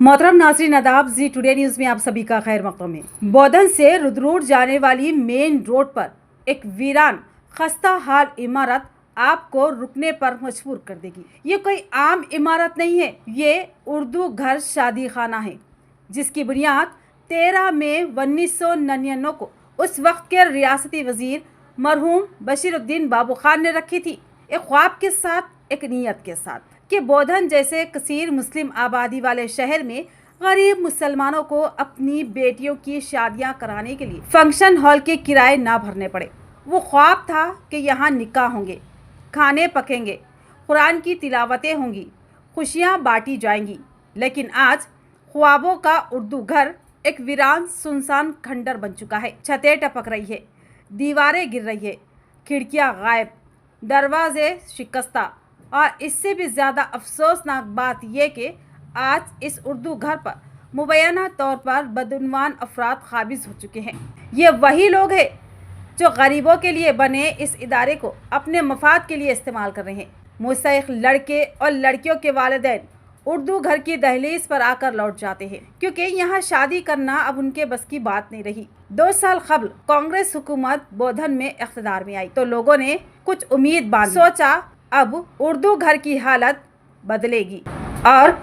मोहतरम नाज़रीन आदाब, जी टुडे न्यूज़ में आप सभी का खैर मक़दम है। बोधन से रुद्रपुर जाने वाली मेन रोड पर एक वीरान खस्ता हाल इमारत आपको रुकने पर मजबूर कर देगी। ये कोई आम इमारत नहीं है, ये उर्दू घर शादी खाना है, जिसकी बुनियाद 13 मई 1999 को उस वक्त के रियासती वजीर मरहूम बशीरुद्दीन बाबू खान ने रखी थी, एक ख्वाब के साथ, एक नीयत के साथ कि बोधन जैसे कसीर मुस्लिम आबादी वाले शहर में गरीब मुसलमानों को अपनी बेटियों की शादियां कराने के लिए फंक्शन हॉल के किराए ना भरने पड़े। वो ख्वाब था कि यहाँ निकाह होंगे, खाने पकेंगे, कुरान की तिलावतें होंगी, खुशियाँ बांटी जाएंगी। लेकिन आज ख्वाबों का उर्दू घर एक वीरान सुनसान खंडर बन चुका है। छतें टपक रही है, दीवारें गिर रही है, खिड़कियाँ गायब, दरवाजे शिकस्ता। और इससे भी ज़्यादा अफसोसनाक बात यह कि आज इस उर्दू घर पर मुबैना तौर पर बदउनवान अफराद काबिज हो चुके हैं। ये वही लोग हैं जो गरीबों के लिए बने इस इदारे को अपने मफाद के लिए इस्तेमाल कर रहे हैं। मुस्तहिक़ लड़के और लड़कियों के वालिदैन उर्दू घर की दहलीज पर आकर लौट जाते हैं, क्योंकि यहाँ शादी करना अब उनके बस की बात नहीं रही। 2 साल कबल कांग्रेस हुकूमत बोधन में इख्तिदार में आई तो लोगों ने कुछ उम्मीद बांधी, सोचा अब उर्दू घर की हालत बदलेगी और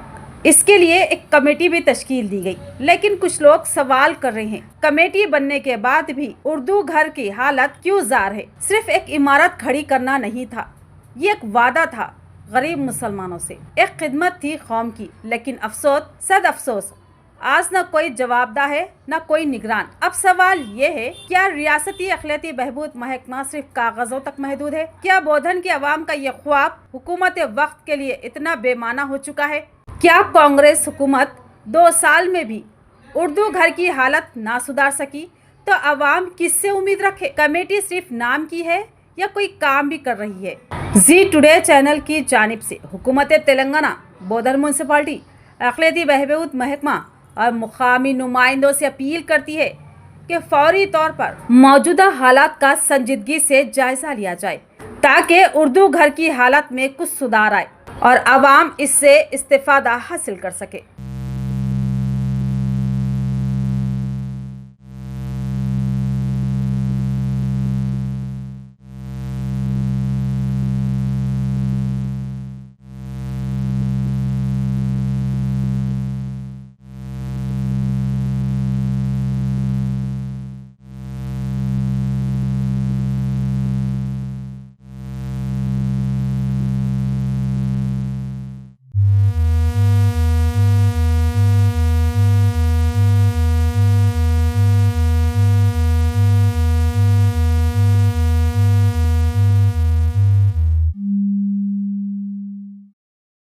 इसके लिए एक कमेटी भी तश्कील दी गई। लेकिन कुछ लोग सवाल कर रहे हैं, कमेटी बनने के बाद भी उर्दू घर की हालत क्यों जार है? सिर्फ एक इमारत खड़ी करना नहीं था, ये एक वादा था गरीब मुसलमानों से, एक खिदमत थी कौम की। लेकिन अफसोस सद अफसोस, आज न कोई जवाबदा है न कोई निगरान। अब सवाल ये है, क्या रियासती अखिलती बहबूद महकमा सिर्फ कागजों तक महदूद है? क्या बोधन के अवाम का ये ख्वाब हुकूमत वक्त के लिए इतना बेमाना हो चुका है? क्या कांग्रेस हुकूमत 2 साल में भी उर्दू घर की हालत ना सुधार सकी तो अवाम किससे उम्मीद रखे? कमेटी सिर्फ नाम की है या कोई काम भी कर रही है? जी टुडे चैनल की जानिब से हुकूमत तेलंगाना, बोधन म्यूनसिपालिटी, अखिलती बहबूद महकमा और मुकामी नुमाइंदों से अपील करती है कि फौरी तौर पर मौजूदा हालात का संजीदगी से जायजा लिया जाए, ताकि उर्दू घर की हालत में कुछ सुधार आए और आवाम इससे इस्तिफादा हासिल कर सके।